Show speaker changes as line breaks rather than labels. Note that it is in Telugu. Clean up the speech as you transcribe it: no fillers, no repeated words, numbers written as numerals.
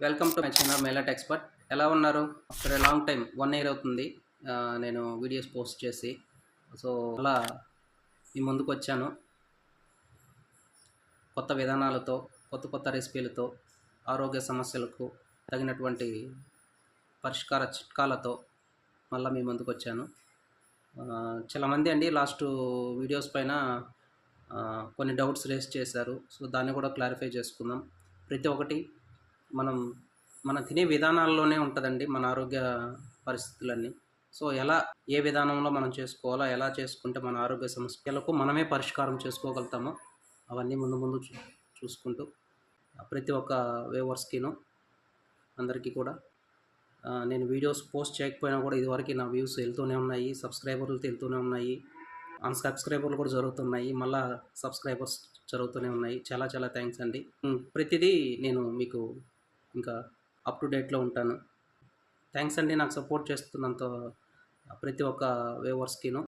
వెల్కమ్ టు మై ఛానల్ మైలట్ ఎక్స్పర్ట్. ఎలా ఉన్నారు? After a long time 1 year అవుతుంది నేను వీడియోస్ పోస్ట్ చేసి. సో అలా మీ ముందుకు వచ్చాను కొత్త విధానాలతో, కొత్త కొత్త రెసిపీలతో, ఆరోగ్య సమస్యలకు తగినటువంటి పరిష్కార చిట్కాలతో మళ్ళీ మీ ముందుకు వచ్చాను. చాలామంది అండి లాస్ట్ వీడియోస్ పైన కొన్ని డౌట్స్ రేస్ చేశారు. సో దాన్ని కూడా క్లారిఫై చేసుకుందాం. ప్రతి ఒక్కటి మనం తినే విధానాల్లోనే ఉంటుందండి మన ఆరోగ్య పరిస్థితులన్నీ. సో ఏ విధానంలో మనం చేసుకోవాలో, ఎలా చేసుకుంటే మన ఆరోగ్య సమస్యలకు మనమే పరిష్కారం చేసుకోగలుగుతామో అవన్నీ ముందు ముందు చూసుకుంటూ ప్రతి ఒక్క వ్యూవర్స్కిను అందరికీ కూడా నేను వీడియోస్ పోస్ట్ చేయకపోయినా కూడా ఇదివరకు నా వ్యూస్ వెళ్తూనే ఉన్నాయి, సబ్స్క్రైబర్లు వెళ్తూనే ఉన్నాయి, అన్సబ్స్క్రైబర్లు కూడా జరుగుతున్నాయి, మళ్ళీ సబ్స్క్రైబర్స్ జరుగుతూనే ఉన్నాయి. చాలా చాలా థ్యాంక్స్ అండి. ప్రతిదీ నేను మీకు ఇంకా అప్ టు డేట్లో ఉంటాను. థ్యాంక్స్ అండి నాకు సపోర్ట్ చేస్తున్నంత ప్రతి ఒక్క వ్యూవర్స్కిను.